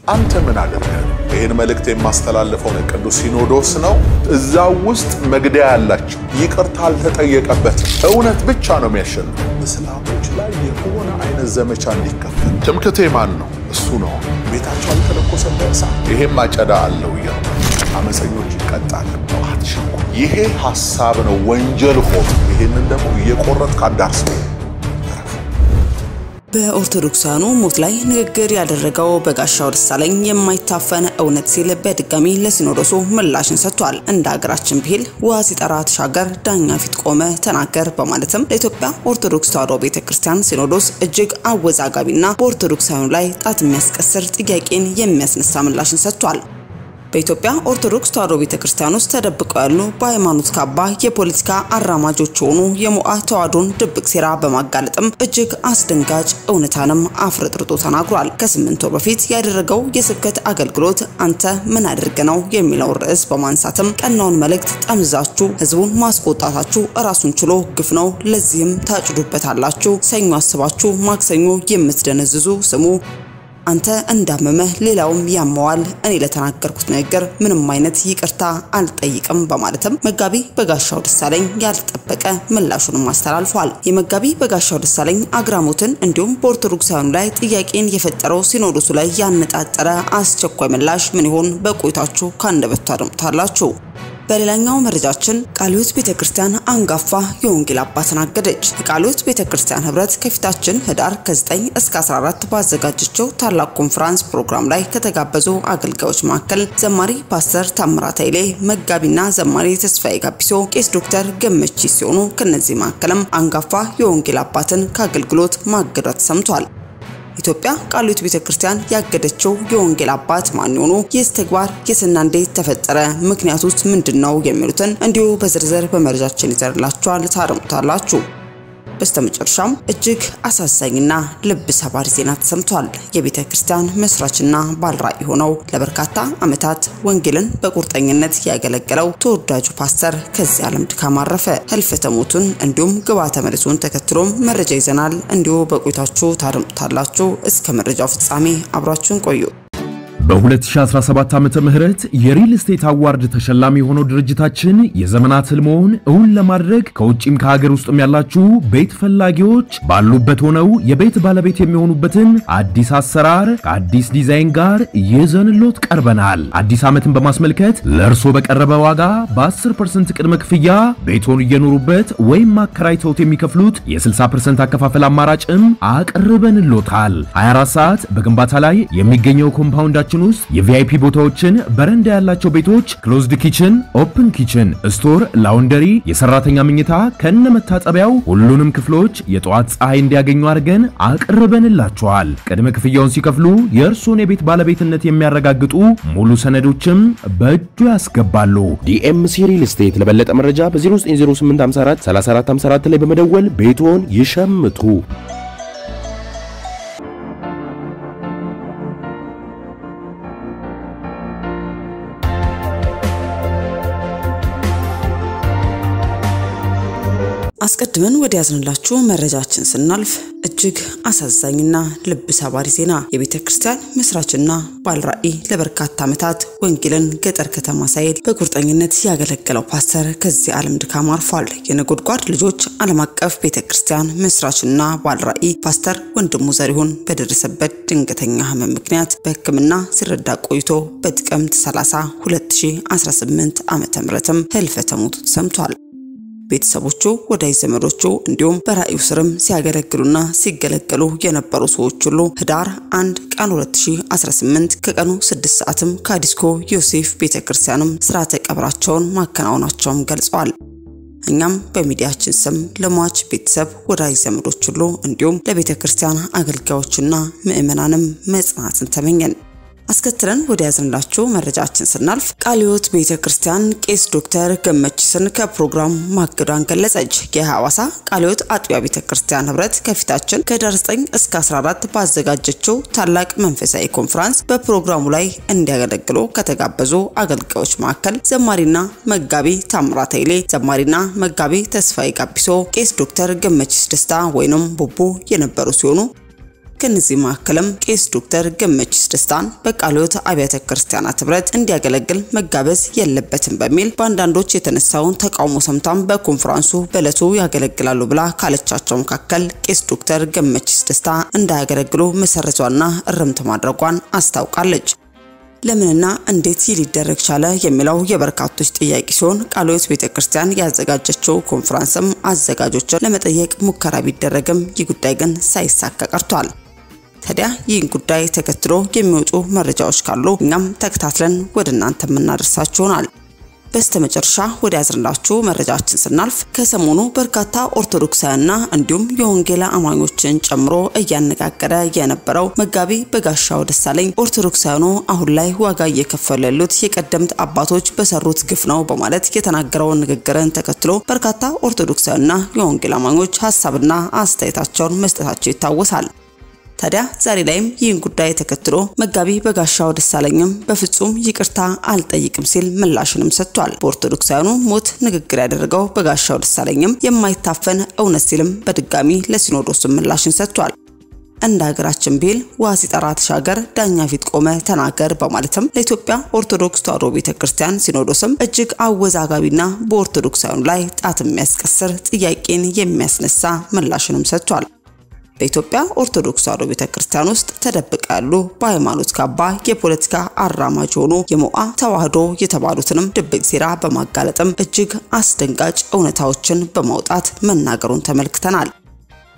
አንተ ምን አደረግህ? ይሄን መልእክት የማስተላልፈው ቅዱስ ሲኖዶስ ነው። እዛው ውስጥ መግደያ ያላችሁ ይቅርታ አልተጠየቀበትም። እውነት ብቻ ነው የሚያሸንፈው። እስላሞች ላይ የሆነ አይነት ዘመቻ እንዲከፈት ትምክህቴ ማን ነው? እሱ ነው። ቤታቸው አልተለኮሰበት እሳት ይሄም አጨዳ አለው ይላል። አመፀኞች ይቀጣሉ። አትሽኩ። ይሄ ሐሳብ ነው ወንጀል ሆኖ ይሄንን ደግሞ እየቆረጥ ካዳርስ በኦርቶዶክሳኑ ሞት ላይ ንግግር ያደረገው በጋሻው ደሳለኝ የማይታፈን እውነት ሲል በድጋሚ ለሲኖዶሱ ምላሽን ሰጥቷል። እንደ ሀገራችን ብሂል ውሃ ሲጠራ ተሻገር ዳኛ ፊት ቆመ ተናገር በማለትም ለኢትዮጵያ ኦርቶዶክስ ተዋሕዶ ቤተክርስቲያን ሲኖዶስ እጅግ አወዛጋቢና በኦርቶዶክሳኑ ላይ ጣት የሚያስቀስር ጥያቄን የሚያስነሳ ምላሽን ሰጥቷል። በኢትዮጵያ ኦርቶዶክስ ተዋሕዶ ቤተክርስቲያን ውስጥ ተደብቀው ያሉ በሃይማኖት ካባ የፖለቲካ አራማጆች ሆኑ የሞዓ ተዋሕዶን ድብቅ ሴራ በማጋለጥም እጅግ አስደንጋጭ እውነታንም አፍርጥርጦ ተናግሯል። ከ8 ወር በፊት ያደረገው የስብከት አገልግሎት አንተ ምን አድርገ ነው የሚለው ርዕስ በማንሳትም ቀናውን መልእክት ጠምዛችሁ ህዝቡን ማስቆጣታችሁ ራሱን ችሎ ግፍ ነው፣ ለዚህም ታጭዱበታላችሁ። ሰኞ አስባችሁ ማክሰኞ የምትደነዝዙ ስሙ አንተ እንዳመመ ሌላውም ያመዋል። እኔ ለተናገርኩት ነገር ምንም አይነት ይቅርታ አልጠይቅም በማለትም መጋቢ በጋሻው ደሳለኝ ያልተጠበቀ ምላሹን ማስተላልፏል። የመጋቢ በጋሻው ደሳለኝ አግራሞትን እንዲሁም በኦርቶዶክሳውያን ላይ ጥያቄን የፈጠረው ሲኖዶሱ ላይ ያነጣጠረ አስቸኳይ ምላሽ ምን ይሆን? በቆይታችሁ ካንደበቱ አድምጣላችሁ። በሌላኛው መረጃችን ቃልዮት ቤተክርስቲያን አንጋፋ የወንጌል አባትን አገደች። የቃልዮት ቤተክርስቲያን ህብረት ከፊታችን ህዳር ከ9 እስከ 14 ባዘጋጀችው ታላቅ ኮንፈረንስ ፕሮግራም ላይ ከተጋበዙ አገልጋዮች መካከል ዘማሪ ፓስተር ታምራት ኃይሌ፣ መጋቢና ዘማሪ ተስፋዬ ጋቢሶ፣ ቄስ ዶክተር ገመቺ ሲሆኑ ከነዚህ መካከልም አንጋፋ የወንጌል አባትን ከአገልግሎት ማገዷ ተሰምቷል። ኢትዮጵያ ቃልዮት ቤተክርስቲያን ያገደችው የወንጌል አባት ማን ሆኖ የስተግባር የስና እንዴት ተፈጠረ? ምክንያቱስ ምንድነው? የሚሉትን እንዲሁ በዝርዝር በመረጃችን ይዘርላችኋል ታረሙታላችሁ። በስተመጨረሻም እጅግ አሳዛኝና ልብ ሰባሪ ዜና ተሰምቷል። የቤተክርስቲያን መስራችና ባልራዕይ ሆነው ለበርካታ ዓመታት ወንጌልን በቁርጠኝነት ያገለገለው ተወዳጁ ፓስተር ከዚህ ዓለም ድካም አረፈ። ህልፈተ ሞቱን እንዲሁም ግብዓተ መልሱን ተከትሎም መረጃ ይዘናል። እንዲሁ በቆይታችሁ ታረሙታላችሁ። እስከ መረጃው ፍጻሜ አብራችሁን ቆዩ። በ2017 ዓመተ ምህረት የሪል ስቴት አዋርድ ተሸላሚ ሆኖ ድርጅታችን የዘመናት ህልሞን እውን ለማድረግ ከውጪም ከሀገር ውስጥም ያላችሁ ቤት ፈላጊዎች ባሉበት ሆነው የቤት ባለቤት የሚሆኑበትን አዲስ አሰራር ከአዲስ ዲዛይን ጋር ይዘንሎት ቀርበናል። አዲስ ዓመትን በማስመልከት ለርሶ በቀረበ ዋጋ በ10% ቅድመ ክፍያ ቤቶን እየኖሩበት ወይም ማከራይተውት የሚከፍሉት የ60% አከፋፈል አማራጭም አቅርበንሎታል። 24 ሰዓት በግንባታ ላይ የሚገኘው ኮምፓውንዳችን ውስጥ የቪአይፒ ቦታዎችን በረንዳ ያላቸው ቤቶች ክሎዝድ ኪችን፣ ኦፕን ኪችን፣ ስቶር፣ ላውንደሪ፣ የሰራተኛ መኝታ ከነመታጠቢያው ሁሉንም ክፍሎች የጧት ፀሐይ እንዲያገኙ አድርገን አቅርበንላችኋል። ቅድመ ክፍያውን ሲከፍሉ የእርሶን የቤት ባለቤትነት የሚያረጋግጡ ሙሉ ሰነዶችም በእጁ ያስገባሉ። ዲኤምሲ ሪል ስቴት። ለበለጠ መረጃ በ090854 3454 ላይ በመደወል ቤቶን ይሸምቱ። አስቀድመን ወደ ያዝንላችሁ መረጃችን ስናልፍ እጅግ አሳዛኝና ልብ ሰባሪ ዜና የቤተክርስቲያን መስራችና ባልራዕይ ለበርካታ ዓመታት ወንጌልን ገጠር ከተማ ሳይል በቁርጠኝነት ያገለገለው ፓስተር ከዚህ ዓለም ድካም አርፏል። የነጎድጓድ ልጆች ዓለም አቀፍ ቤተክርስቲያን መስራችና ባልራዕይ ፓስተር ወንድሙ ዘሪሁን በደረሰበት ድንገተኛ ህመም ምክንያት በሕክምና ሲረዳ ቆይቶ በጥቅምት 30 2018 ዓ.ም ህልፈተ ሞቱ ተሰምቷል። ቤተሰቦቹ ወዳጅ ዘመዶቹ እንዲሁም በራዕዩ ስርም ሲያገለግሉና ሲገለገሉ የነበሩ ሰዎች ሁሉ ህዳር 1 ቀን 2018 ከቀኑ 6 ሰዓትም ከዲስኮ ዮሴፍ ቤተክርስቲያንም ስርዓተ ቀብራቸውን ማከናወናቸውን ገልጸዋል። እኛም በሚዲያችን ስም ለሟች ቤተሰብ ወዳጅ ዘመዶች ሁሉ እንዲሁም ለቤተክርስቲያን አገልጋዮችና ምእመናንም መጽናናትን ተመኘን። አስከትለን ወደ ያዝንላችሁ መረጃችን ስናልፍ ቃልዮት ቤተክርስቲያን ቄስ ዶክተር ገመቺስን ከፕሮግራም ማገዷን ገለጸች። የሐዋሳ ቃልዮት አጥቢያ ቤተክርስቲያን ህብረት ከፊታችን ከህዳር 9 እስከ 14 ባዘጋጀችው ታላቅ መንፈሳዊ ኮንፈረንስ በፕሮግራሙ ላይ እንዲያገለግሉ ከተጋበዙ አገልጋዮች መካከል ዘማሪና መጋቢ ታምራት ኃይሌ፣ ዘማሪና መጋቢ ተስፋዬ ጋቢሶ፣ ቄስ ዶክተር ገመቺስ ደስታ ወይንም ቡቡ የነበሩ ሲሆኑ ከነዚህ መካከልም ቄስ ዶክተር ገመቺስ ደስታን በቃልዮት አብያተ ክርስቲያናት ህብረት እንዲያገለግል መጋበዝ የለበትም በሚል በአንዳንዶች የተነሳውን ተቃውሞ ሰምታም በኮንፈረንሱ በለቱ ያገለግላሉ ብላ ካለቻቸው መካከል ቄስ ዶክተር ገመቺስ ደስታ እንዳያገለግሉ መሰረቷና እርምት ማድረጓን አስታውቃለች። ለምንና እንዴት ሊደረግ ቻለ የሚለው የበርካቶች ጥያቄ ሲሆን ቃልዮት ቤተክርስቲያን ያዘጋጀችው ኮንፈረንስም አዘጋጆችን ለመጠየቅ ሙከራ ቢደረግም ይጉዳይ ግን ሳይሳካ ቀርቷል። ታዲያ ይህን ጉዳይ ተከትሎ የሚወጡ መረጃዎች ካሉ እኛም ተከታትለን ወደ እናንተ እናደርሳችሁናል። በስተመጨረሻ ወደ ያዝንላችሁ መረጃችን ስናልፍ ከሰሞኑ በርካታ ኦርቶዶክሳውያንና እንዲሁም የወንጌል አማኞችን ጨምሮ እያነጋገረ የነበረው መጋቢ በጋሻው ደሳለኝ ኦርቶዶክሳውያኑ አሁን ላይ ዋጋ እየከፈሉ ያሉት የቀደምት አባቶች በሰሩት ግፍ ነው በማለት የተናገረው ንግግርን ተከትሎ በርካታ ኦርቶዶክሳውያንና የወንጌል አማኞች ሐሳብና አስተያየታቸውን መስጠታቸው ይታወሳል። ታዲያ ዛሬ ላይም ይህን ጉዳይ ተከትሎ መጋቢ በጋሻው ደሳለኝም በፍጹም ይቅርታ አልጠይቅም ሲል ምላሽንም ሰጥቷል። በኦርቶዶክሳውያኑ ሞት ንግግር ያደረገው በጋሻው ደሳለኝም የማይታፈን እውነት ሲልም በድጋሚ ለሲኖዶስ ምላሽን ሰጥቷል። እንደ ሀገራችን ቢል ውሃ ሲጠራ ተሻገር ዳኛ ፊት ቆመ ተናገር በማለትም ለኢትዮጵያ ኦርቶዶክስ ተዋሕዶ ቤተክርስቲያን ሲኖዶስም እጅግ አወዛጋቢና በኦርቶዶክሳውያኑ ላይ ጣት የሚያስቀስር ጥያቄን የሚያስነሳ ምላሽንም ሰጥቷል። በኢትዮጵያ ኦርቶዶክስ ተዋሕዶ ቤተክርስቲያን ውስጥ ተደብቀው ያሉ በሃይማኖት ካባ የፖለቲካ አራማጅ ሆኑ የሞዓ ተዋሕዶ የተባሉትንም ድብቅ ሴራ በማጋለጥም እጅግ አስደንጋጭ እውነታዎችን በማውጣት መናገሩን ተመልክተናል።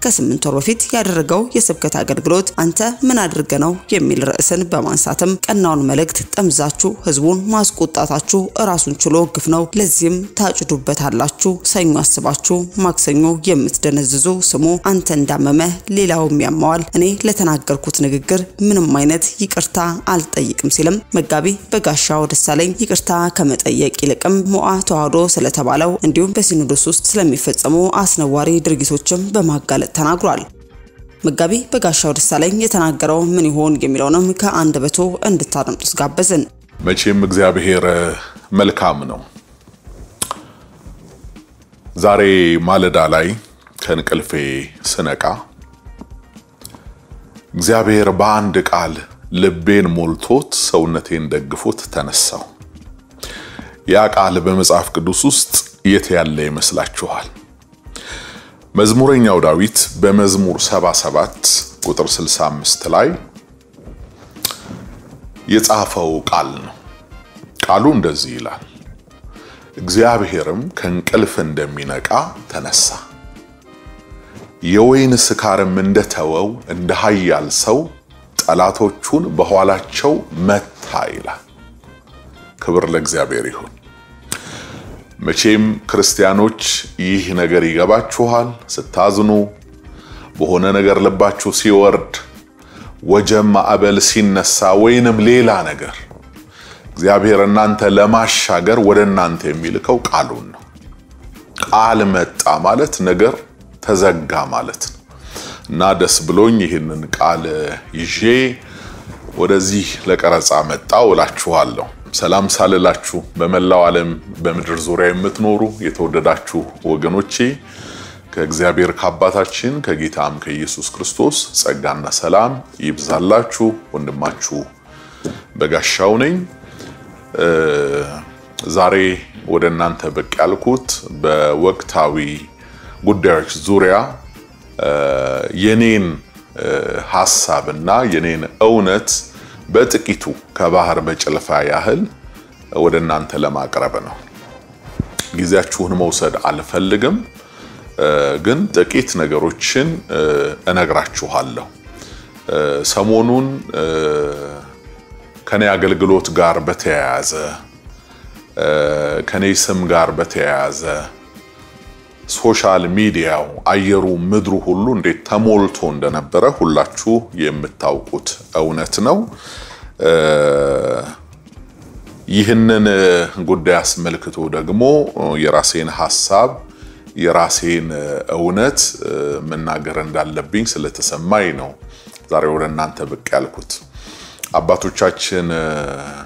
ከ8 ወር በፊት ያደረገው የስብከት አገልግሎት አንተ ምን አድርገ ነው የሚል ርዕስን በማንሳትም ቀናውን መልእክት ጠምዛችሁ ህዝቡን ማስቆጣታችሁ ራሱን ችሎ ግፍ ነው፣ ለዚህም ታጭዱበታላችሁ፣ ሰኞ አስባችሁ ማክሰኞ የምትደነዝዙ ስሙ አንተ እንዳመመ ሌላውም ያማዋል፣ እኔ ለተናገርኩት ንግግር ምንም አይነት ይቅርታ አልጠይቅም ሲልም መጋቢ በጋሻው ደሳለኝ ይቅርታ ከመጠየቅ ይልቅም ሞዓ ተዋሕዶ ስለተባለው እንዲሁም በሲኖዶስ ውስጥ ስለሚፈጸሙ አስነዋሪ ድርጊቶችም በማጋለጥ ተናግሯል። መጋቢ በጋሻው ደሳለኝ የተናገረው ምን ይሆን የሚለውንም ከአንደበቱ እንድታደምጡት ጋበዝን። መቼም እግዚአብሔር መልካም ነው። ዛሬ ማለዳ ላይ ከንቅልፌ ስነቃ እግዚአብሔር በአንድ ቃል ልቤን ሞልቶት ሰውነቴን ደግፎት ተነሳው። ያ ቃል በመጽሐፍ ቅዱስ ውስጥ የት ያለ ይመስላችኋል? መዝሙረኛው ዳዊት በመዝሙር 77 ቁጥር 65 ላይ የጻፈው ቃል ነው። ቃሉ እንደዚህ ይላል፣ እግዚአብሔርም ከእንቅልፍ እንደሚነቃ ተነሳ፣ የወይን ስካርም እንደተወው እንደ ኃያል ሰው ጠላቶቹን በኋላቸው መታ ይላል። ክብር ለእግዚአብሔር ይሁን። መቼም ክርስቲያኖች ይህ ነገር ይገባችኋል። ስታዝኑ፣ በሆነ ነገር ልባችሁ ሲወርድ፣ ወጀብ ማዕበል ሲነሳ ወይንም ሌላ ነገር እግዚአብሔር እናንተ ለማሻገር ወደ እናንተ የሚልከው ቃሉን ነው። ቃል መጣ ማለት ነገር ተዘጋ ማለት ነው እና ደስ ብሎኝ ይህንን ቃል ይዤ ወደዚህ ለቀረጻ መጣው እላችኋለሁ። ሰላም ሳልላችሁ በመላው ዓለም በምድር ዙሪያ የምትኖሩ የተወደዳችሁ ወገኖቼ ከእግዚአብሔር ከአባታችን ከጌታም ከኢየሱስ ክርስቶስ ጸጋና ሰላም ይብዛላችሁ። ወንድማችሁ በጋሻው ነኝ። ዛሬ ወደ እናንተ ብቅ ያልኩት በወቅታዊ ጉዳዮች ዙሪያ የኔን ሐሳብና የኔን እውነት በጥቂቱ ከባህር በጭልፋ ያህል ወደ እናንተ ለማቅረብ ነው። ጊዜያችሁን መውሰድ አልፈልግም፣ ግን ጥቂት ነገሮችን እነግራችኋለሁ። ሰሞኑን ከኔ አገልግሎት ጋር በተያያዘ ከኔ ስም ጋር በተያያዘ ሶሻል ሚዲያው አየሩ ምድሩ ሁሉ እንዴት ተሞልቶ እንደነበረ ሁላችሁ የምታውቁት እውነት ነው። ይህንን ጉዳይ አስመልክቶ ደግሞ የራሴን ሐሳብ የራሴን እውነት መናገር እንዳለብኝ ስለተሰማኝ ነው ዛሬ ወደ እናንተ ብቅ ያልኩት። አባቶቻችን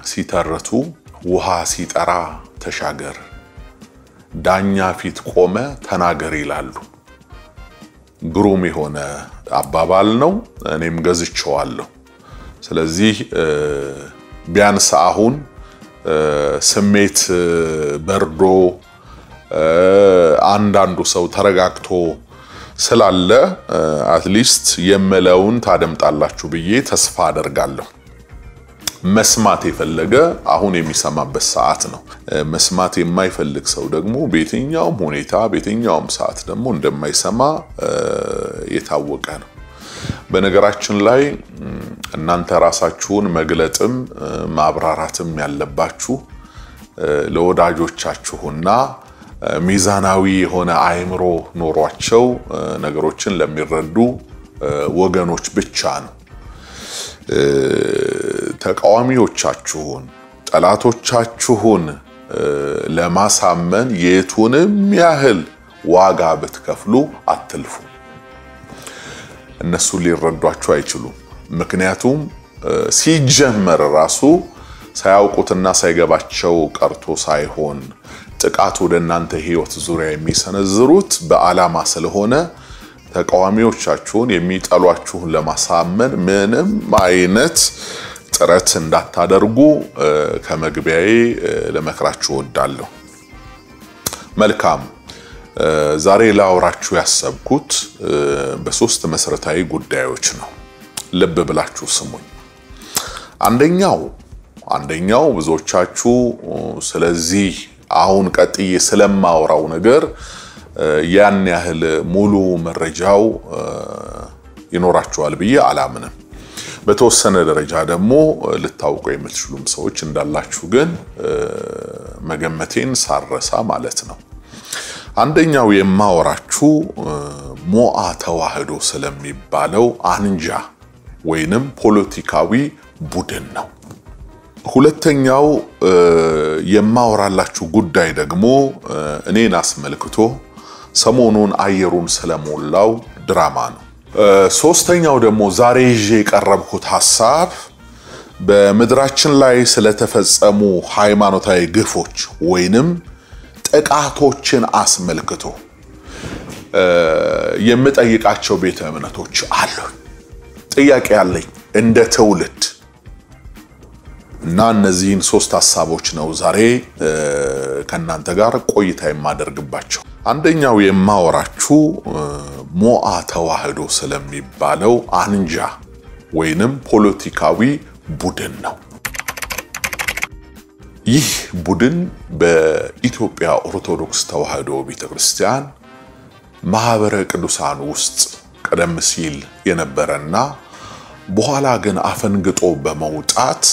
ሲተርቱ ውሃ ሲጠራ ተሻገር፣ ዳኛ ፊት ቆመ ተናገር ይላሉ። ግሩም የሆነ አባባል ነው እኔም ገዝቼዋለሁ ስለዚህ ቢያንስ አሁን ስሜት በርዶ አንዳንዱ ሰው ተረጋግቶ ስላለ አትሊስት የመለውን ታደምጣላችሁ ብዬ ተስፋ አደርጋለሁ መስማት የፈለገ አሁን የሚሰማበት ሰዓት ነው መስማት የማይፈልግ ሰው ደግሞ በየትኛውም ሁኔታ በየትኛውም ሰዓት ደግሞ እንደማይሰማ የታወቀ ነው በነገራችን ላይ እናንተ ራሳችሁን መግለጥም ማብራራትም ያለባችሁ ለወዳጆቻችሁና ሚዛናዊ የሆነ አይምሮ ኖሯቸው ነገሮችን ለሚረዱ ወገኖች ብቻ ነው ተቃዋሚዎቻችሁን ጠላቶቻችሁን ለማሳመን የቱንም ያህል ዋጋ ብትከፍሉ አትልፉ እነሱ ሊረዷችሁ አይችሉም ምክንያቱም ሲጀመር ራሱ ሳያውቁትና ሳይገባቸው ቀርቶ ሳይሆን ጥቃት ወደ እናንተ ህይወት ዙሪያ የሚሰነዝሩት በአላማ ስለሆነ ተቃዋሚዎቻችሁን የሚጠሏችሁን ለማሳመን ምንም አይነት ጥረት እንዳታደርጉ ከመግቢያዬ ለመክራችሁ ወዳለሁ መልካም ዛሬ ላውራችሁ ያሰብኩት በሶስት መሰረታዊ ጉዳዮች ነው ልብ ብላችሁ ስሙኝ አንደኛው ብዙዎቻችሁ ስለዚህ አሁን ቀጥዬ ስለማወራው ነገር ያን ያህል ሙሉ መረጃው ይኖራችኋል ብዬ አላምንም በተወሰነ ደረጃ ደግሞ ልታውቁ የምትችሉም ሰዎች እንዳላችሁ ግን መገመቴን ሳረሳ ማለት ነው አንደኛው የማወራችሁ ሞዓ ተዋህዶ ስለሚባለው አንጃ ወይንም ፖለቲካዊ ቡድን ነው ሁለተኛው የማወራላችሁ ጉዳይ ደግሞ እኔን አስመልክቶ ሰሞኑን አየሩን ስለሞላው ድራማ ነው ሶስተኛው ደግሞ ዛሬ ይዤ የቀረብኩት ሐሳብ በመድራችን ላይ ስለተፈጸሙ ሃይማኖታዊ ግፎች ወይንም ጥቃቶችን አስመልክቶ የምጠይቃቸው ቤተ እምነቶች አሉ ጥያቄ ያለኝ እንደ ትውልድ እና እነዚህን ሶስት ሐሳቦች ነው ዛሬ ከናንተ ጋር ቆይታ የማደርግባቸው አንደኛው የማወራችሁ ሞዓ ተዋህዶ ስለሚባለው አንጃ ወይንም ፖለቲካዊ ቡድን ነው ይህ ቡድን በኢትዮጵያ ኦርቶዶክስ ተዋህዶ ቤተክርስቲያን ማህበረ ቅዱሳን ውስጥ ቀደም ሲል የነበረና በኋላ ግን አፈንግጦ በመውጣት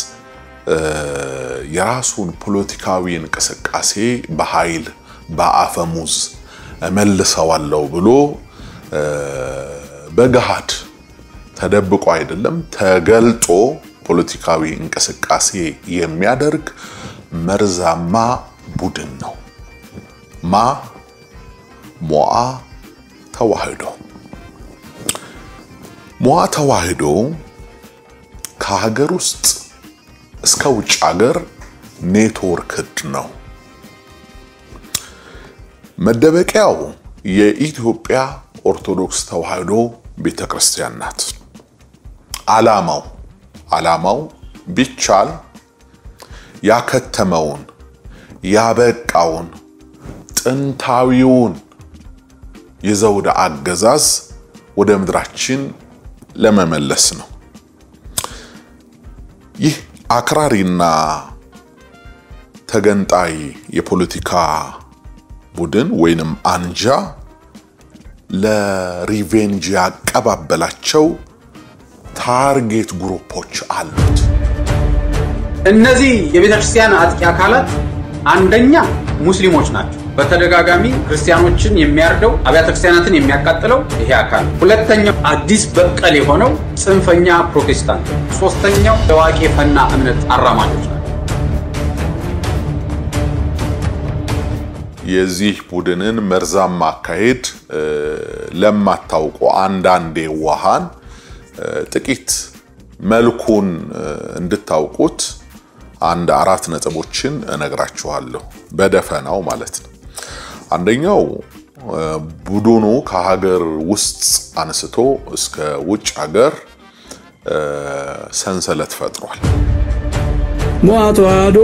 የራሱን ፖለቲካዊ እንቅስቃሴ በኃይል በአፈሙዝ መልሰዋለው ብሎ በገሃድ ተደብቆ አይደለም ተገልጦ ፖለቲካዊ እንቅስቃሴ የሚያደርግ መርዛማ ቡድን ነው ሞዓ ተዋህዶ ከሀገር ውስጥ እስከ ውጭ ሀገር ኔትወርክድ ነው መደበቂያው የኢትዮጵያ ኦርቶዶክስ ተዋህዶ ቤተክርስቲያን ናት ዓላማው ቢቻል ያከተመውን ያበቃውን ጥንታዊውን የዘውድ አገዛዝ ወደ ምድራችን ለመመለስ ነው ይህ አክራሪና ተገንጣይ የፖለቲካ ቡድን ወይንም አንጃ ለሪቬንጅ ያቀባበላቸው ታርጌት ግሩፖች አሉት እነዚህ የቤተክርስቲያን አጥቂ አካላት አንደኛ ሙስሊሞች ናቸው በተደጋጋሚ ክርስቲያኖችን የሚያርደው አብያተ ክርስቲያናትን የሚያቃጥለው ይሄ አካል ሁለተኛው አዲስ በቀል የሆነው ጽንፈኛ ፕሮቴስታንት ሶስተኛው ደዋቂ ፈና እምነት አራማጆች ናቸው የዚህ ቡድንን መርዛማ አካሄድ ለማታውቁ አንዳንዴ ዋሃን ጥቂት መልኩን እንድታውቁት አንድ አራት ነጥቦችን እነግራችኋለሁ በደፈናው ማለት ነው አንደኛው ቡድኑ ከሀገር ውስጥ አንስቶ እስከ ውጭ ሀገር ሰንሰለት ፈጥሯል። ሞዓ ተዋህዶ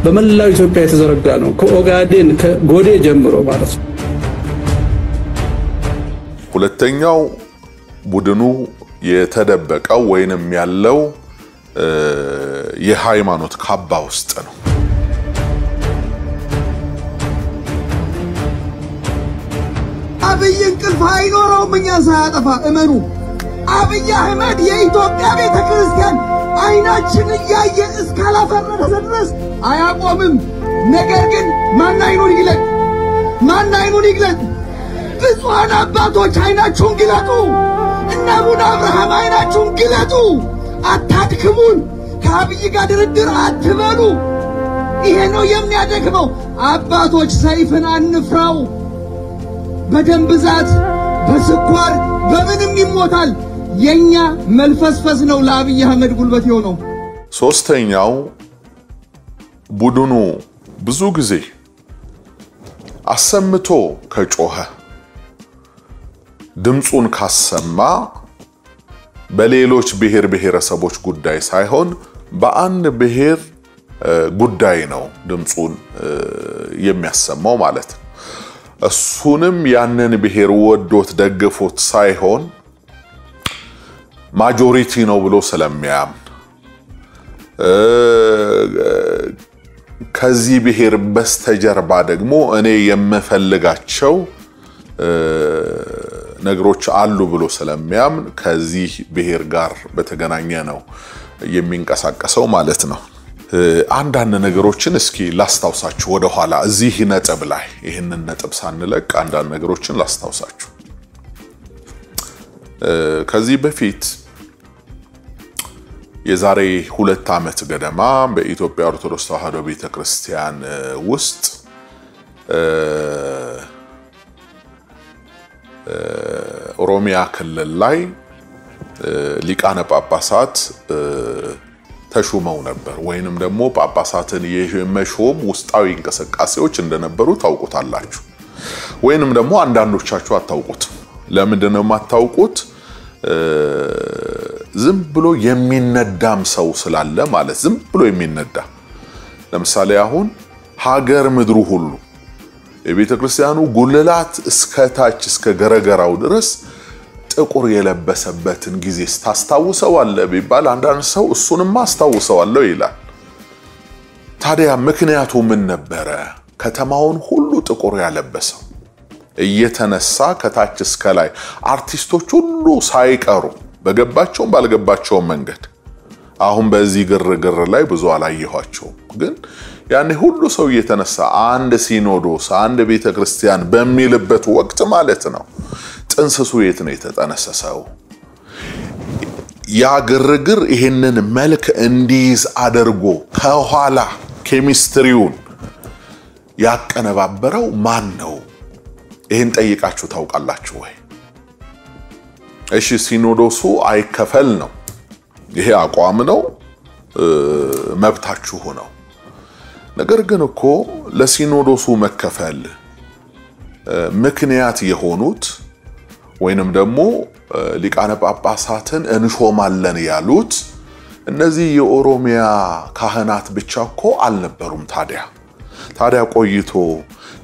በመላው ኢትዮጵያ የተዘረጋ ነው። ከኦጋዴን ከጎዴ ጀምሮ ማለት ነው። ሁለተኛው ቡድኑ የተደበቀው ወይንም ያለው የሃይማኖት ካባ ውስጥ ነው። አብይ እንቅልፍ አይኖረውም እኛን ሳያጠፋ እመኑ። አብይ አህመድ የኢትዮጵያ ቤተክርስቲያን አይናችን እያየ እስካላፈረሰ ድረስ አያቆምም። ነገር ግን ማን አይኑን ይግለጥ? ማን አይኑን ይግለጥ? ብፁዓን አባቶች አይናችሁን ግለጡ። እነ አቡነ አብርሃም አይናችሁን ግለጡ። አታድክሙን። ከአብይ ጋር ድርድር አትበሉ። ይሄ ነው የሚያደክመው። አባቶች ሰይፍን አንፍራው። በደም ብዛት በስኳር በምንም ይሞታል። የኛ መልፈስፈስ ነው ለአብይ አህመድ ጉልበት የሆነው። ሶስተኛው ቡድኑ ብዙ ጊዜ አሰምቶ ከጮኸ ድምጹን ካሰማ በሌሎች ብሔር ብሔረሰቦች ጉዳይ ሳይሆን በአንድ ብሔር ጉዳይ ነው ድምጹን የሚያሰማው ማለት ነው። እሱንም ያንን ብሔር ወዶት ደግፎት ሳይሆን ማጆሪቲ ነው ብሎ ስለሚያምን ከዚህ ብሔር በስተጀርባ ደግሞ እኔ የምፈልጋቸው ነገሮች አሉ ብሎ ስለሚያምን ከዚህ ብሔር ጋር በተገናኘ ነው የሚንቀሳቀሰው ማለት ነው። አንዳንድ ነገሮችን እስኪ ላስታውሳችሁ ወደ ኋላ እዚህ ነጥብ ላይ ይሄንን ነጥብ ሳንለቅ አንዳንድ ነገሮችን ላስታውሳችሁ። ከዚህ በፊት የዛሬ 2 ዓመት ገደማ በኢትዮጵያ ኦርቶዶክስ ተዋህዶ ቤተክርስቲያን ውስጥ ኦሮሚያ ክልል ላይ ሊቃነ ጳጳሳት ተሹመው ነበር ወይንም ደግሞ ጳጳሳትን የመሾም ውስጣዊ እንቅስቃሴዎች እንደነበሩ ታውቁታላችሁ። ወይንም ደግሞ አንዳንዶቻችሁ አታውቁት። ለምንድን ነው የማታውቁት? ዝም ብሎ የሚነዳም ሰው ስላለ ማለት ዝም ብሎ የሚነዳ ለምሳሌ አሁን ሀገር ምድሩ ሁሉ የቤተክርስቲያኑ ጉልላት እስከታች እስከ ገረገራው ድረስ ጥቁር የለበሰበትን ጊዜ ታስታውሰዋለህ ቢባል አንዳንድ ሰው እሱንማ አስታውሰዋለሁ ይላል። ታዲያ ምክንያቱ ምን ነበረ? ከተማውን ሁሉ ጥቁር ያለበሰው እየተነሳ ከታች እስከ ላይ አርቲስቶች ሁሉ ሳይቀሩ በገባቸውም ባልገባቸውም መንገድ አሁን በዚህ ግርግር ላይ ብዙ አላየኋቸውም፣ ግን ያኔ ሁሉ ሰው እየተነሳ አንድ ሲኖዶስ አንድ ቤተክርስቲያን በሚልበት ወቅት ማለት ነው ጥንስሱ የት ነው የተጠነሰሰው? ያ ግርግር ይሄንን መልክ እንዲይዝ አድርጎ ከኋላ ኬሚስትሪውን ያቀነባበረው ማን ነው? ይሄን ጠይቃችሁ ታውቃላችሁ ወይ? እሺ ሲኖዶሱ አይከፈል ነው፣ ይሄ አቋም ነው፣ መብታችሁ ነው። ነገር ግን እኮ ለሲኖዶሱ መከፈል ምክንያት የሆኑት ወይንም ደግሞ ሊቃነ ጳጳሳትን እንሾማለን ያሉት እነዚህ የኦሮሚያ ካህናት ብቻ እኮ አልነበሩም። ታዲያ ቆይቶ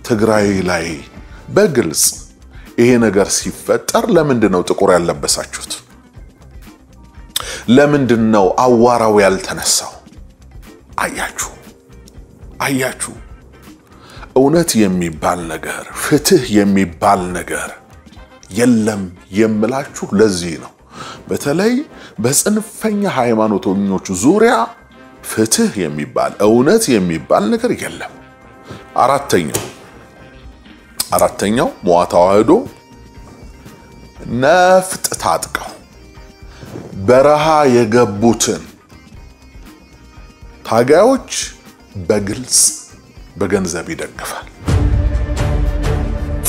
ትግራይ ላይ በግልጽ ይሄ ነገር ሲፈጠር ለምንድን ነው ጥቁር ያለበሳችሁት? ለምንድን ነው አዋራው ያልተነሳው? አያችሁ እውነት የሚባል ነገር ፍትህ የሚባል ነገር የለም የምላችሁ ለዚህ ነው። በተለይ በጽንፈኛ ሃይማኖተኞች ዙሪያ ፍትህ የሚባል እውነት የሚባል ነገር የለም። አራተኛው ሞዓ ተዋህዶ ነፍጥ ታጥቀው በረሃ የገቡትን ታጋዮች በግልጽ በገንዘብ ይደግፋል።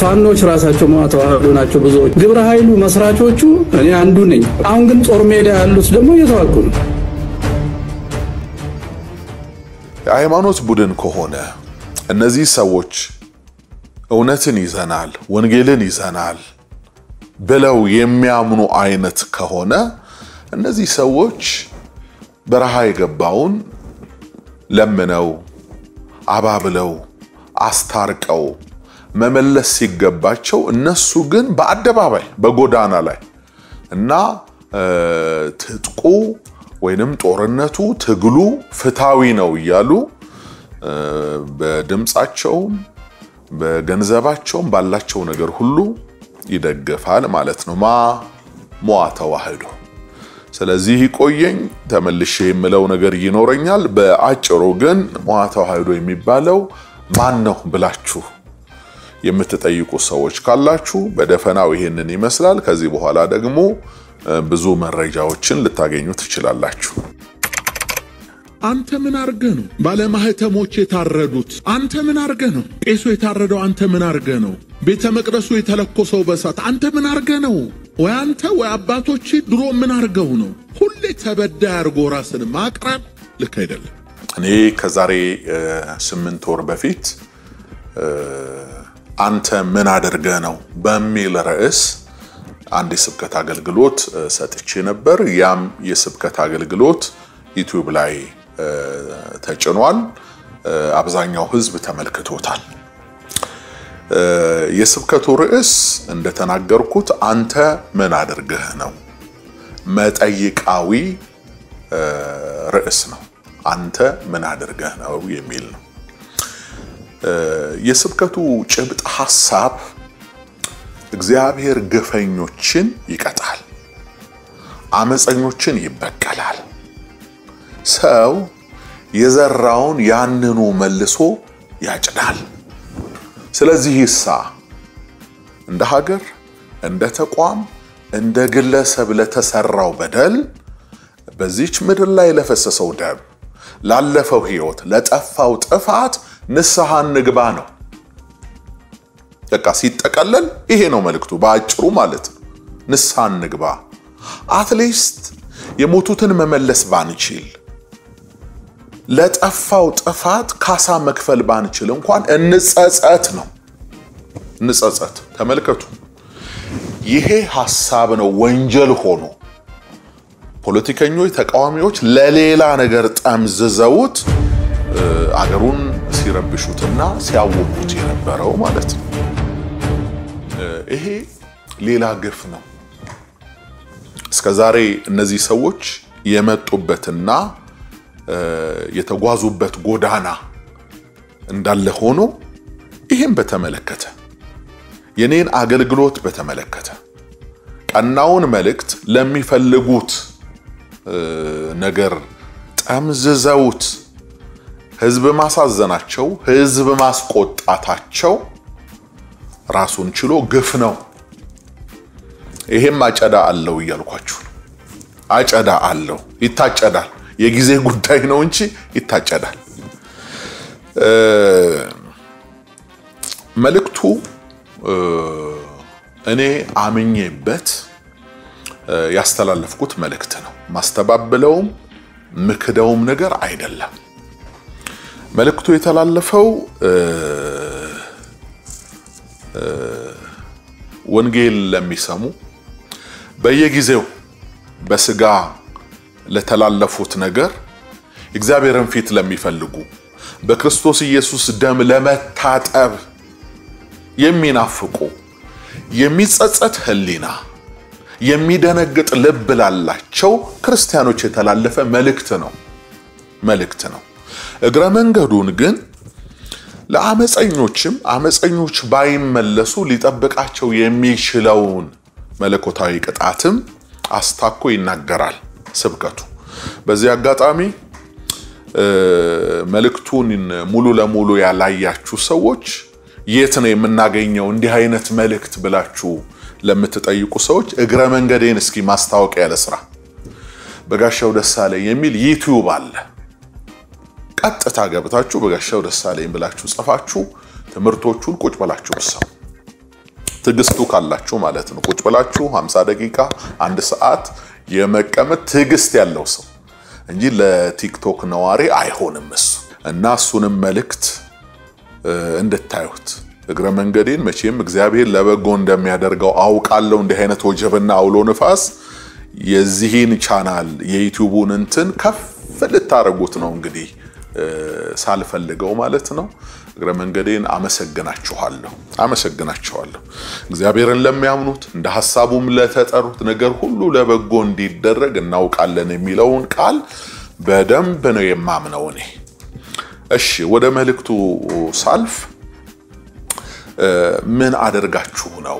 ፋኖች ራሳቸው ሞዓ ተዋህዶ ናቸው ብዙዎች። ግብረ ኃይሉ መስራቾቹ እኔ አንዱ ነኝ። አሁን ግን ጦር ሜዳ ያሉት ደግሞ እየተዋጉ ነው። የሃይማኖት ቡድን ከሆነ እነዚህ ሰዎች እውነትን ይዘናል ወንጌልን ይዘናል ብለው የሚያምኑ አይነት ከሆነ እነዚህ ሰዎች በረሃ የገባውን ለምነው አባብለው አስታርቀው መመለስ ሲገባቸው እነሱ ግን በአደባባይ በጎዳና ላይ እና ትጥቁ ወይንም ጦርነቱ ትግሉ ፍታዊ ነው ይያሉ በድምጻቸው በገንዘባቸው ባላቸው ነገር ሁሉ ይደገፋል ማለት ነው ሞዓ ተዋህዶ ስለዚህ ቆየኝ ተመልሼ የምለው ነገር ይኖረኛል በአጭሩ ግን ሞዓ ተዋህዶ የሚባለው ማን ነው ብላችሁ የምትጠይቁ ሰዎች ካላችሁ በደፈናው ይሄንን ይመስላል ከዚህ በኋላ ደግሞ ብዙ መረጃዎችን ልታገኙ ትችላላችሁ አንተ ምን አርገ ነው ባለማህተሞች የታረዱት አንተ ምን አርገ ነው ቄሱ የታረደው አንተ ምን አርገ ነው ቤተ መቅደሱ የተለኮሰው በሳት አንተ ምን አርገ ነው ወይ አንተ ወይ አባቶች ድሮ ምን አርገው ነው ሁሌ ተበዳይ አርጎ ራስን ማቅረብ ልክ አይደለም እኔ ከዛሬ 8 ወር በፊት አንተ ምን አድርገ ነው በሚል ርዕስ አንድ የስብከት አገልግሎት ሰጥቼ ነበር ያም የስብከት አገልግሎት ዩቲዩብ ላይ ተጭኗል አብዛኛው ህዝብ ተመልክቶታል የስብከቱ ርዕስ እንደተናገርኩት አንተ ምን አድርገህ ነው መጠይቃዊ ርዕስ ነው አንተ ምን አድርገህ ነው የሚል ነው የስብከቱ ጭብጥ ሐሳብ እግዚአብሔር ግፈኞችን ይቀጣል አመፀኞችን ይበቀላል ሰው የዘራውን ያንኑ መልሶ ያጭዳል ስለዚህ ይሳ እንደ ሀገር እንደ ተቋም እንደ ግለሰብ ለተሰራው በደል በዚች ምድር ላይ ለፈሰሰው ደም ላለፈው ህይወት ለጠፋው ጥፋት ንስሐ ንግባ ነው በቃ ሲጠቀለል ይሄ ነው መልእክቱ በአጭሩ ማለት ነው ንስሐ ንግባ አትሊስት የሞቱትን መመለስ ባንችል ለጠፋው ጥፋት ካሳ መክፈል ባንችል እንኳን እንጸጸት ነው እንጸጸት ተመልከቱ ይሄ ሐሳብ ነው ወንጀል ሆኖ ፖለቲከኞች ተቃዋሚዎች ለሌላ ነገር ጠምዝዘውት አገሩን ሲረብሹትና ሲያውቁት የነበረው ማለት ነው ይሄ ሌላ ግፍ ነው እስከዛሬ እነዚህ ሰዎች የመጡበትና የተጓዙበት ጎዳና እንዳለ ሆኖ ይሄን በተመለከተ የኔን አገልግሎት በተመለከተ ቀናውን መልእክት ለሚፈልጉት ነገር ጠምዝዘውት ህዝብ ማሳዘናቸው ህዝብ ማስቆጣታቸው ራሱን ችሎ ግፍ ነው ይሄም አጨዳ አለው ይያልኳችሁ አጨዳ አለው ይታጨዳል የጊዜ ጉዳይ ነው እንጂ ይታጨዳል መልእክቱ እኔ አምኜበት ያስተላለፍኩት መልእክት ነው ማስተባበለውም ምክደውም ነገር አይደለም መልእክቱ የተላለፈው ወንጌል ለሚሰሙ በየጊዜው በስጋ ለተላለፉት ነገር እግዚአብሔርን ፊት ለሚፈልጉ በክርስቶስ ኢየሱስ ደም ለመታጠብ የሚናፍቁ የሚጸጸት ህሊና የሚደነግጥ ልብ ላላቸው ክርስቲያኖች የተላለፈ መልእክት ነው እግረ መንገዱን ግን ለአመፀኞችም አመፀኞች ባይመለሱ ሊጠብቃቸው የሚችለውን መለኮታዊ ቅጣትም አስታኮ ይናገራል ስብከቱ በዚህ አጋጣሚ መልእክቱን ሙሉ ለሙሉ ያላያችሁ ሰዎች የት ነው የምናገኘው እንዲህ አይነት መልእክት ብላችሁ ለምትጠይቁ ሰዎች እግረ መንገዴን እስኪ ማስታወቂያ ለስራ በጋሻው ደሳለኝ የሚል ዩቲዩብ አለ ቀጥታ ገብታችሁ በጋሻው ደሳለኝ ብላችሁ ጽፋችሁ ትምህርቶቹን ቁጭ ብላችሁ ሰው ትግስቱ ካላችሁ ማለት ነው ቁጭ ብላችሁ 50 ደቂቃ 1 ሰዓት የመቀመጥ ትግስት ያለው ሰው እንጂ ለቲክቶክ ነዋሪ አይሆንም እሱ እና እሱንም መልእክት እንድታዩት እግረ መንገዴን መቼም እግዚአብሔር ለበጎ እንደሚያደርገው አውቃለሁ እንዲህ አይነት ወጀብና አውሎ ንፋስ የዚህን ቻናል የዩቲዩቡን እንትን ከፍ ልታረጉት ነው እንግዲህ ሳልፈልገው ማለት ነው እግረ መንገዴን አመሰግናችኋለሁ እግዚአብሔርን ለሚያምኑት እንደ ሐሳቡም ለተጠሩት ነገር ሁሉ ለበጎ እንዲደረግ እናውቃለን የሚለውን ቃል በደንብ ነው የማምነው እኔ እሺ ወደ መልእክቱ ሳልፍ ምን አደርጋችሁ ነው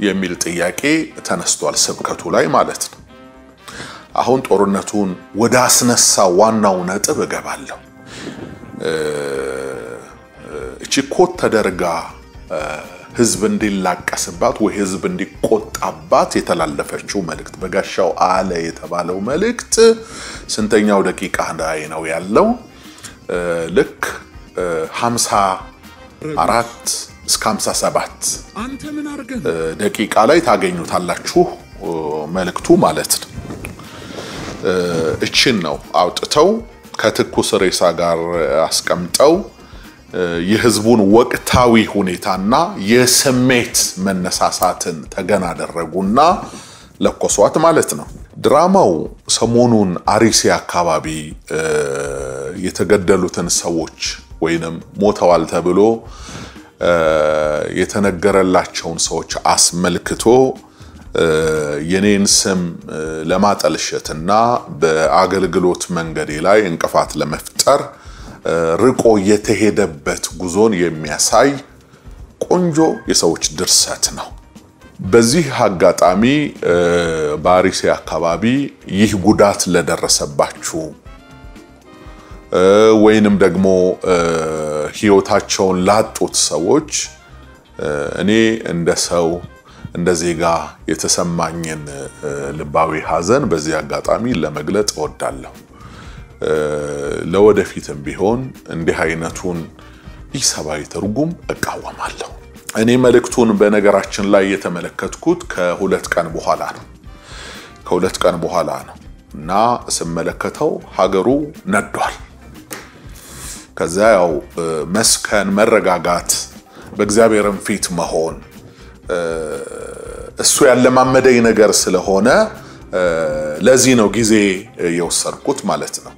የሚል ጥያቄ ተነስቷል ስብከቱ ላይ ማለት ነው አሁን ጦርነቱን ወደ አስነሳ ዋናው ነጥብ እገባለሁ እቺ ኮት ተደርጋ ህዝብ እንዲላቀስባት ወይ ህዝብ እንዲቆጣባት የተላለፈችው መልእክት በጋሻው አለ የተባለው መልእክት ስንተኛው ደቂቃ ላይ ነው ያለው ልክ 54 እስከ 57 አንተ ምን አርገህ ደቂቃ ላይ ታገኙታላችሁ መልእክቱ ማለት ነው እቺን ነው አውጥተው ከትኩስ ሬሳ ጋር አስቀምጠው የህዝቡን ወቅታዊ ሁኔታና የስሜት መነሳሳትን ተገና አደረጉና ለኮሷት ማለት ነው ድራማው ሰሞኑን አሪሲ አካባቢ የተገደሉትን ሰዎች ወይንም ሞተዋል ተብሎ የተነገረላቸውን ሰዎች አስመልክቶ የኔን ስም ለማጠልሸትና በአገልግሎት መንገዴ ላይ እንቅፋት ለመፍጠር ርቆ የተሄደበት ጉዞን የሚያሳይ ቆንጆ የሰዎች ድርሰት ነው በዚህ አጋጣሚ በአሪሲ አካባቢ ይህ ጉዳት ለደረሰባችሁ ወይንም ደግሞ ህይወታቸውን ላጡት ሰዎች እኔ እንደ ሰው እንደ ዜጋ የተሰማኝን ልባዊ ሐዘን በዚህ አጋጣሚ ለመግለጽ እወዳለሁ ለወደፊትም ቢሆን እንዲህ አይነቱን ኢሰባዊ ትርጉም እቃወማለሁ እኔ መልእክቱን በነገራችን ላይ የተመለከትኩት ከሁለት ቀን በኋላ ነው እና ስመለከተው ሀገሩ ነዷል ከዛ ያው መስከን መረጋጋት በእግዚአብሔርም ፊት መሆን እሱ ያለማመደኝ ነገር ስለሆነ ለዚህ ነው ጊዜ የወሰድኩት ማለት ነው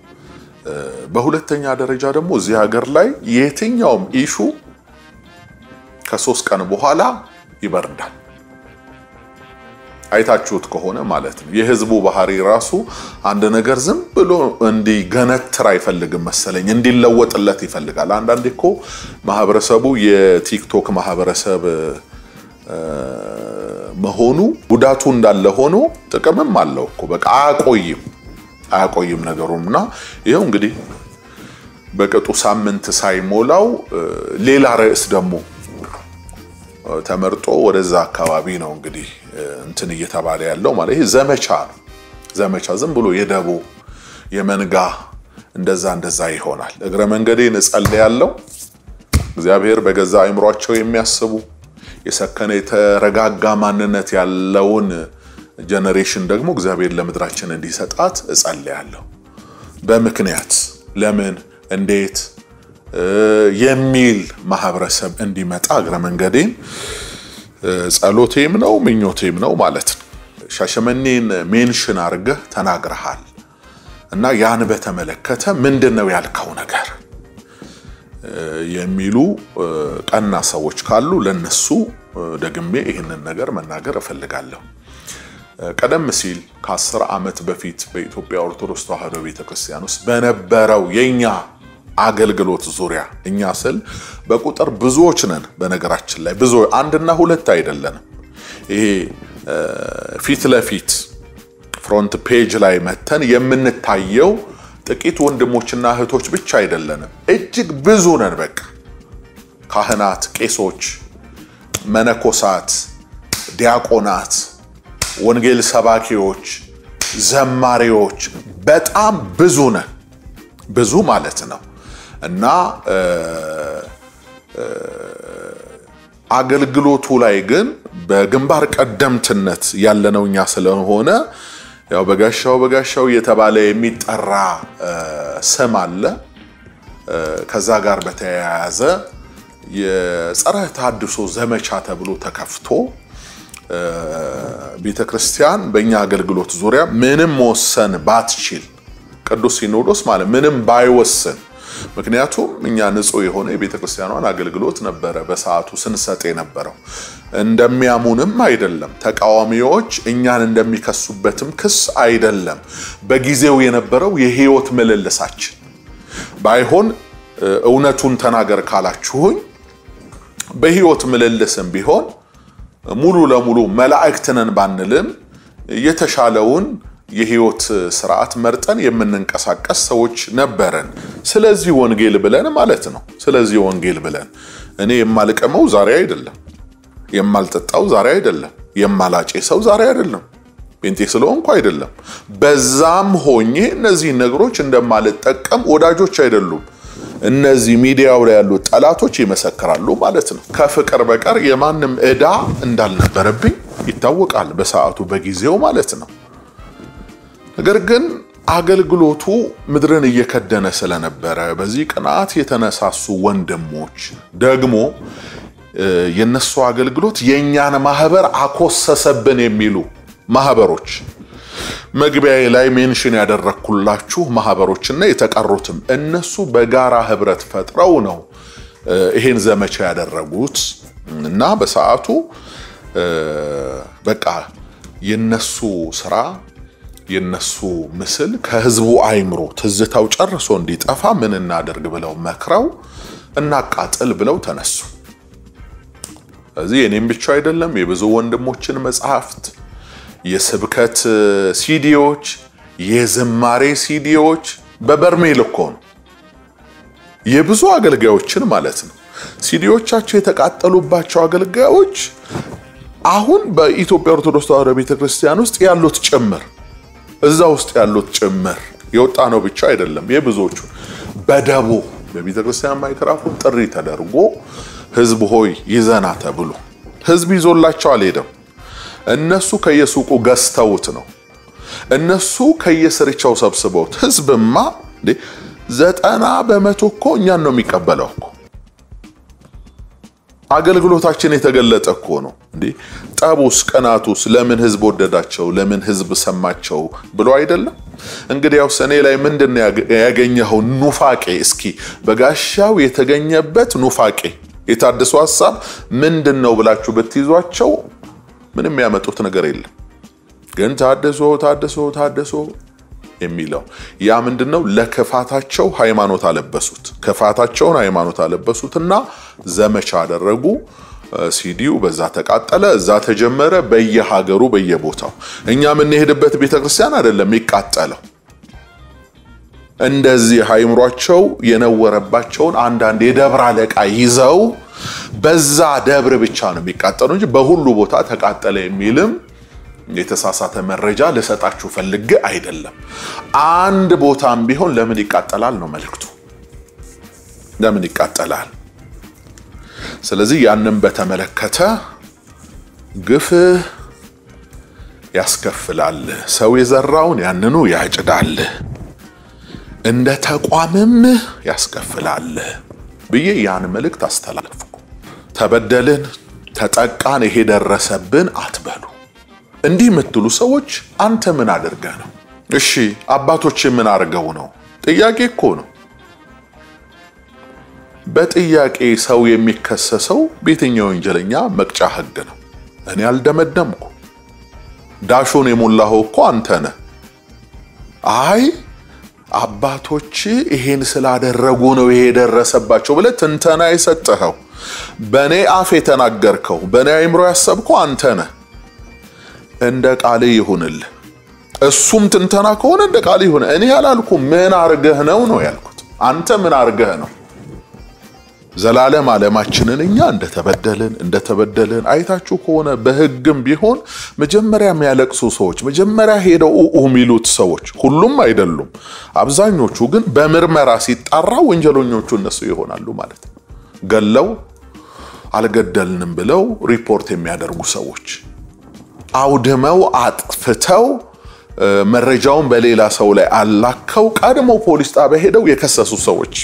በሁለተኛ ደረጃ ደግሞ እዚህ ሀገር ላይ የትኛውም ኢሹ ከ3 ቀን በኋላ ይበርዳል አይታችሁት ከሆነ ማለት ነው የህዝቡ ባህሪ ራሱ አንድ ነገር ዝም ብሎ እንዲገነትር አይፈልግም መሰለኝ እንዲለወጥለት ይፈልጋል አንዳንዴ እኮ ማህበረሰቡ የቲክቶክ ማህበረሰብ መሆኑ ጉዳቱ እንዳለ ሆኖ ጥቅምም አለው እኮ በቃ አያቆይም ነገሩና ይሄው እንግዲህ በቀጡ ሳምንት ሳይሞላው ሌላ ርዕስ ደግሞ ተመርጦ ወደዛ አካባቢ ነው እንግዲህ እንትን እየተባለ ያለው ማለት ይሄ ዘመቻ ዝም ብሎ የደቦ የመንጋ እንደዛ ይሆናል እግረ መንገዴን እጸልያለሁ እግዚአብሔር በገዛ አይምሮአቸው የሚያስቡ የሰከነ የተረጋጋ ማንነት ያለውን ጀነሬሽን ደግሞ እግዚአብሔር ለምድራችን እንዲሰጣት እጸልያለሁ በምክንያት ለምን እንዴት የሚል ማህበረሰብ እንዲመጣ እግረ መንገዴን ጸሎቴም ነው ምኞቴም ነው ማለት ነው ሻሸመኔን ሜንሽን አርገህ ተናግረሃል እና ያን በተመለከተ ምንድነው ያልከው ነገር የሚሉ ቀና ሰዎች ካሉ ለነሱ ደግሜ ይሄንን ነገር መናገር እፈልጋለሁ ቀደም ሲል ከ10 ዓመት በፊት በኢትዮጵያ ኦርቶዶክስ ተዋሕዶ ቤተክርስቲያን ውስጥ በነበረው የኛ አገልግሎት ዙሪያ እኛ ስል በቁጥር ብዙዎች ነን በነገራችን ላይ ብዙ አንድና ሁለት አይደለም ይሄ ፊት ለፊት ፍሮንት ፔጅ ላይ መተን የምንታየው ጥቂት ወንድሞችና እህቶች ብቻ አይደለንም እጅግ ብዙ ነን በቃ ካህናት ቄሶች መነኮሳት ዲያቆናት ወንጌል ሰባኪዎች ዘማሪዎች በጣም ብዙ ነን ብዙ ማለት ነው እና አገልግሎቱ ላይ ግን በግንባር ቀደምትነት ያለነውኛ ስለሆነ ያው በጋሻው የተባለ የሚጠራ ስም አለ ከዛ ጋር በተያያዘ የጸረ ተሐድሶ ዘመቻ ተብሎ ተከፍቶ ቤተክርስቲያን በእኛ አገልግሎት ዙሪያ ምንም መወሰን ባትችል ቅዱስ ሲኖዶስ ማለት ምንም ባይወስን ምክንያቱም እኛ ንጹህ የሆነ የቤተክርስቲያኗን አገልግሎት ነበረ በሰዓቱ ስንሰጥ የነበረው እንደሚያሙንም አይደለም ተቃዋሚዎች እኛን እንደሚከሱበትም ክስ አይደለም በጊዜው የነበረው የህይወት ምልልሳችን ባይሆን እውነቱን ተናገር ካላችሁኝ በህይወት ምልልስም ቢሆን ሙሉ ለሙሉ መላእክትነን ባንልም የተሻለውን የህይወት ስርዓት መርጠን የምንንቀሳቀስ ሰዎች ነበረን ስለዚህ ወንጌል ብለን ማለት ነው ስለዚህ ወንጌል ብለን እኔ የማልቀመው ዛሬ አይደለም የማልጠጣው ዛሬ አይደለም የማላጨሰው ዛሬ አይደለም ጴንጤ ስለሆንኩ አይደለም በዛም ሆኜ እነዚህ ነገሮች እንደማልጠቀም ወዳጆች አይደሉም እነዚህ ሚዲያው ላይ ያሉ ጠላቶች ይመሰክራሉ ማለት ነው ከፍቅር በቀር የማንም እዳ እንዳልነበረብኝ ይታወቃል በሰዓቱ በጊዜው ማለት ነው ነገር ግን አገልግሎቱ ምድርን እየከደነ ስለነበረ በዚህ ቅናት የተነሳሱ ወንድሞች ደግሞ የነሱ አገልግሎት የኛን ማህበር አኮሰሰብን የሚሉ ማህበሮች መግቢያዬ ላይ ሜንሽን ያደረኩላችሁ ማህበሮችና የተቀሩትም እነሱ በጋራ ህብረት ፈጥረው ነው ይሄን ዘመቻ ያደረጉት እና በሰዓቱ በቃ የነሱ ስራ የነሱ ምስል ከህዝቡ አይምሮ ትዝታው ጨርሶ እንዲጠፋ ምን እናደርግ ብለው መክረው እናቃጥል ብለው ተነሱ እዚህ የኔም ብቻ አይደለም የብዙ ወንድሞችን መጽሐፍት የስብከት ሲዲዎች የዝማሬ ሲዲዎች በበርሜል እኮ ነው የብዙ አገልጋዮችን ማለት ነው ሲዲዎቻቸው የተቃጠሉባቸው አገልጋዮች አሁን በኢትዮጵያ ኦርቶዶክስ ተዋሕዶ ቤተክርስቲያን ውስጥ ያሉት ጭምር እዛ ውስጥ ያሉት ጭምር የወጣ ነው ብቻ አይደለም የብዙዎቹ በደቦ በቤተክርስቲያን ማይክራፎን ጥሪ ተደርጎ ህዝብ ሆይ ይዘና ተብሎ ህዝብ ይዞላቸው አልሄደም እነሱ ከየሱቁ ገዝተውት ነው እነሱ ከየስርቻው ሰብስበውት ህዝብማ 90% እኮ እኛን ነው የሚቀበለው እኮ አገልግሎታችን የተገለጠ እኮ ነው እንዴ ጣቡስ ቀናቱስ ለምን ህዝብ ወደዳቸው ለምን ህዝብ ሰማቸው ብሎ አይደለም እንግዲህ ያው ሰኔ ላይ ምንድነው ያገኘው ኑፋቄ እስኪ በጋሻው የተገኘበት ኑፋቄ የታደሱ ሐሳብ ምንድነው ብላችሁ በትይዟቸው ምንም ያመጡት ነገር የለም ግን ታደሶ የሚለው ያ ምንድነው ለከፋታቸው ሃይማኖት አለበሱት ከፋታቸውን ሃይማኖት አለበሱትና ዘመቻ አደረጉ ሲዲው በዛ ተቃጠለ እዛ ተጀመረ በየሀገሩ በየቦታው እኛ ምን ሄድበት ቤተክርስቲያን አይደለም ይቃጠለው እንደዚህ ሃይምሯቸው የነወረባቸውን አንዳንድ የደብረ አለቃ ይዘው በዛ ደብር ብቻ ነው የሚቃጠለው እንጂ በሁሉ ቦታ ተቃጠለ የሚልም የተሳሳተ መረጃ ለሰጣችሁ ፈልጌ አይደለም አንድ ቦታም ቢሆን ለምን ይቃጠላል ነው መልክቱ ለምን ይቃጠላል ስለዚህ ያንን በተመለከተ ግፍ ያስከፍላል ሰው የዘራውን ያንኑ ያጭዳል እንደ ተቋምም ያስከፍላል ብዬ ያን መልእክት አስተላልፍኩ ተበደልን ተጠቃን ይሄ ደረሰብን አትበሉ እንዲህ የምትሉ ሰዎች አንተ ምን አድርገህ ነው እሺ አባቶች ምን አርገው ነው ጥያቄ እኮ ነው በጥያቄ ሰው የሚከሰሰው በየትኛው ወንጀለኛ መቅጫ ህግ ነው እኔ አልደመደምኩ ዳሾን የሞላው እኮ አንተ ነህ አይ አባቶች ይሄን ስላደረጉ ነው ይሄ ደረሰባቸው ብለ ትንተና ይሰጠኸው በኔ አፍ የተናገርከው በኔ አይምሮ ያሰብከው አንተ ነህ እንደ ቃል ይሁንል እሱም ትንተና ከሆነ እንደ ቃል ይሁን እኔ ያላልኩ ምን አርገህ ነው ያልኩት አንተ ምን አርገህ ነው ዘላለም ዓለማችንን እኛ እንደተበደልን አይታችሁ ከሆነ በህግም ቢሆን መጀመሪያ የሚያለቅሱ ሰዎች መጀመሪያ ሄደው ሚሉት ሰዎች ሁሉም አይደሉም አብዛኞቹ ግን በመርመራ ሲጣራ ወንጀለኞቹ እነሱ ይሆናሉ ማለት ነው ገለው አልገደልንም ብለው ሪፖርት የሚያደርጉ ሰዎች አውድመው አጥፍተው መረጃውን በሌላ ሰው ላይ አላከው ቀድሞ ፖሊስ ጣቢያ ሄደው የከሰሱ ሰዎች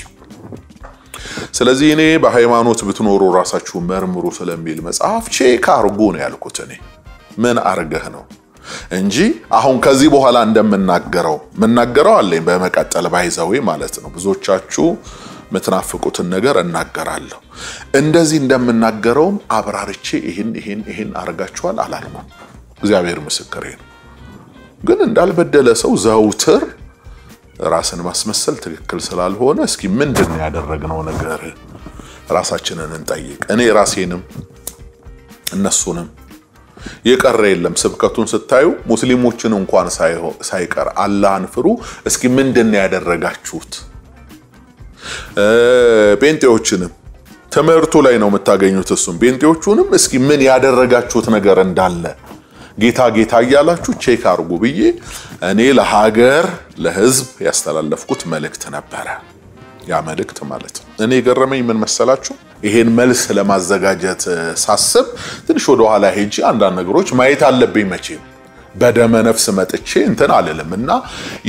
ስለዚህ እኔ በሃይማኖት ብትኖሩ ራሳችሁ መርምሩ ስለሚል መጽሐፍ ቼክ አርጉ ነው ያልኩት። እኔ ምን አርገህ ነው እንጂ አሁን ከዚህ በኋላ እንደምናገረው አለኝ በመቀጠል ባይዘው ማለት ነው። ብዙዎቻችሁ ምትናፍቁትን ነገር እናገራለሁ። እንደዚህ እንደምናገረውም አብራርቼ ይሄን አርጋችኋል አላልኩም። እግዚአብሔር ምስክሬ ነው። ግን እንዳልበደለ ሰው ዘውትር ራስን ማስመሰል ትክክል ስላልሆነ እስኪ ምንድነው ያደረግነው ነገር ራሳችንን እንጠይቅ። እኔ ራሴንም እነሱንም የቀረ የለም። ስብከቱን ስታዩ ሙስሊሞችን እንኳን ሳይቀር አላህን ፍሩ እስኪ ምንድነው ያደረጋችሁት? ጴንጤዎችንም ትምህርቱ ላይ ነው የምታገኙት። እሱም ጴንጤዎቹንም እስኪ ምን ያደረጋችሁት ነገር እንዳለ ጌታ እያላችሁ ቼክ አርጉ ብዬ እኔ ለሀገር ለህዝብ ያስተላለፍኩት መልእክት ነበረ። ያ መልእክት ማለት ነው እኔ ገረመኝ ምን መሰላችሁ? ይሄን መልስ ለማዘጋጀት ሳስብ ትንሽ ወደ ኋላ ሄጂ አንዳንድ ነገሮች ማየት አለብኝ። መቼም በደመ ነፍስ መጥቼ እንትን አልልምና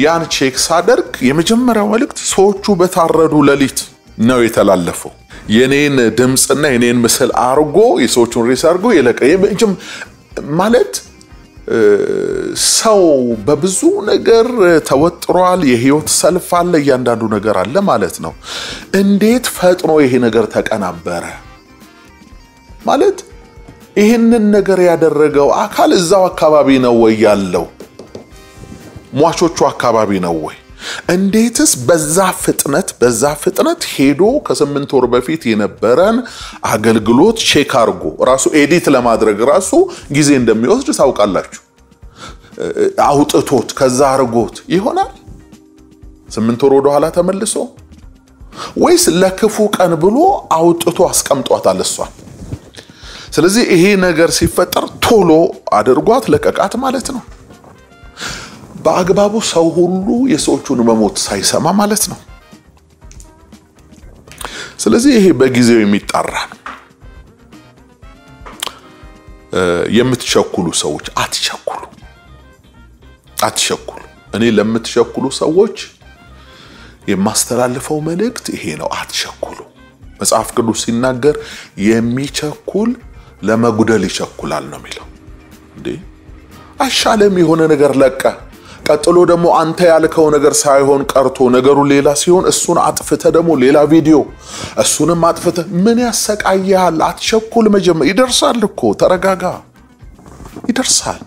ያን ቼክ ሳደርግ የመጀመሪያው መልእክት ሰዎቹ በታረዱ ሌሊት ነው የተላለፈው። የኔን ድምጽና የኔን ምስል አርጎ የሰዎቹን ሬስ አርጎ የለቀየም ማለት ሰው በብዙ ነገር ተወጥሯል። የህይወት ሰልፍ አለ፣ እያንዳንዱ ነገር አለ ማለት ነው። እንዴት ፈጥኖ ይሄ ነገር ተቀናበረ ማለት ይሄንን ነገር ያደረገው አካል እዛው አካባቢ ነው ወይ ያለው? ሟቾቹ አካባቢ ነው ወይ? እንዴትስ በዛ ፍጥነት ሄዶ ከ8 ወር በፊት የነበረን አገልግሎት ቼክ አርጎ ራሱ ኤዲት ለማድረግ ራሱ ጊዜ እንደሚወስድ ታውቃላችሁ። አውጥቶት ከዛ አርጎት ይሆናል 8 ወር ወደ ኋላ ተመልሶ ወይስ ለክፉ ቀን ብሎ አውጥቶ አስቀምጧታል እሷ? ስለዚህ ይሄ ነገር ሲፈጠር ቶሎ አድርጓት ለቀቃት ማለት ነው። በአግባቡ ሰው ሁሉ የሰዎቹን መሞት ሳይሰማ ማለት ነው። ስለዚህ ይሄ በጊዜው የሚጣራ ነው። የምትቸኩሉ ሰዎች አትቸኩሉ። እኔ ለምትቸኩሉ ሰዎች የማስተላልፈው መልእክት ይሄ ነው። አትቸኩሉ። መጽሐፍ ቅዱስ ሲናገር የሚቸኩል ለመጉደል ይቸኩላል ነው የሚለው። እንዴ አሻለም የሆነ ነገር ለቀ ቀጥሎ ደግሞ አንተ ያልከው ነገር ሳይሆን ቀርቶ ነገሩ ሌላ ሲሆን እሱን አጥፍተ ደግሞ ሌላ ቪዲዮ እሱንም አጥፍተ ምን ያሰቃያል? አትቸኩል። መጀመር ይደርሳል እኮ ተረጋጋ። ይደርሳል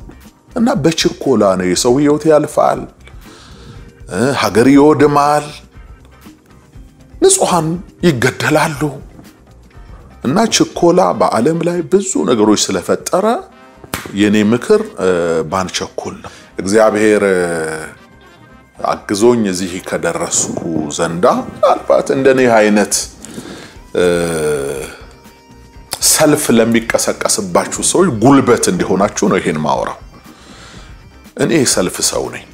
እና በችኮላ ነው የሰው ህይወት ያልፋል፣ ሀገር ይወድማል፣ ንጹሃን ይገደላሉ። እና ችኮላ በዓለም ላይ ብዙ ነገሮች ስለፈጠረ የኔ ምክር ባንቸኩል ነው። እግዚአብሔር አግዞኝ እዚህ ከደረስኩ ዘንዳ አልባት እንደኔ አይነት ሰልፍ ለሚቀሰቀስባችሁ ሰዎች ጉልበት እንዲሆናችሁ ነው ይሄን ማወራው። እኔ ሰልፍ ሰው ነኝ።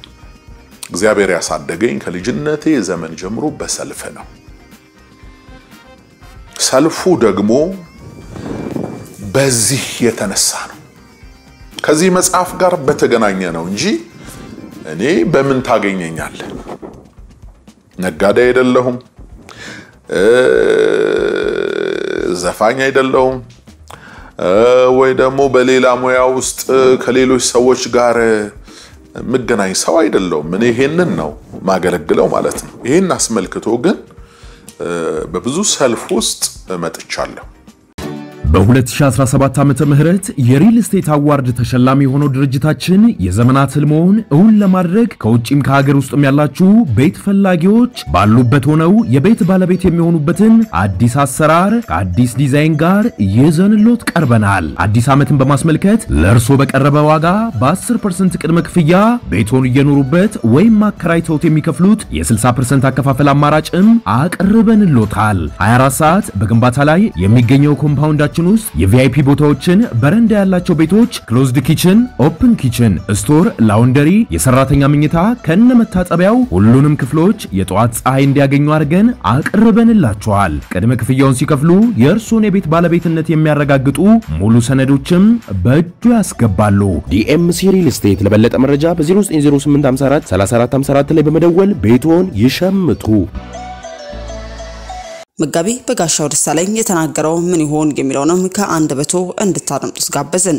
እግዚአብሔር ያሳደገኝ ከልጅነቴ ዘመን ጀምሮ በሰልፍ ነው። ሰልፉ ደግሞ በዚህ የተነሳ ነው። ከዚህ መጽሐፍ ጋር በተገናኘ ነው እንጂ እኔ በምን ታገኘኛለህ? ነጋዴ አይደለሁም፣ ዘፋኝ አይደለሁም፣ ወይ ደግሞ በሌላ ሙያ ውስጥ ከሌሎች ሰዎች ጋር መገናኝ ሰው አይደለሁም። እኔ ይሄንን ነው ማገለግለው ማለት ነው። ይሄን አስመልክቶ ግን በብዙ ሰልፍ ውስጥ መጥቻለሁ። በ2017 ዓመተ ምህረት የሪል ስቴት አዋርድ ተሸላሚ የሆነው ድርጅታችን የዘመናት ህልሞን እውን ለማድረግ ከውጪም ከሀገር ውስጥም ያላችሁ ቤት ፈላጊዎች ባሉበት ሆነው የቤት ባለቤት የሚሆኑበትን አዲስ አሰራር ከአዲስ ዲዛይን ጋር ይዘንሎት ቀርበናል። አዲስ ዓመትን በማስመልከት ለእርሶ በቀረበ ዋጋ በ10% ቅድመ ክፍያ ቤቶን እየኖሩበት ወይም ማከራይተውት የሚከፍሉት የ60% አከፋፈል አማራጭም አቅርበንሎታል። 24 ሰዓት በግንባታ ላይ የሚገኘው ኮምፓውንዳችን ውስጥ የቪአይፒ ቦታዎችን፣ በረንዳ ያላቸው ቤቶች፣ ክሎዝድ ኪችን፣ ኦፕን ኪችን፣ ስቶር፣ ላውንደሪ፣ የሰራተኛ መኝታ ከነመታጠቢያው ሁሉንም ክፍሎች የጧት ፀሐይ እንዲያገኙ አድርገን አቅርበንላቸዋል። ቅድመ ክፍያውን ሲከፍሉ የእርሶን የቤት ባለቤትነት የሚያረጋግጡ ሙሉ ሰነዶችም በእጁ ያስገባሉ። ዲኤምሲ ሪል ስቴት። ለበለጠ መረጃ በ090854 3454 ላይ በመደወል ቤቶን ይሸምቱ። መጋቢ በጋሻው ደሳለኝ የተናገረው ምን ይሆን የሚለውንም ከአንደበቱ እንድታደምጡት ጋበዝን።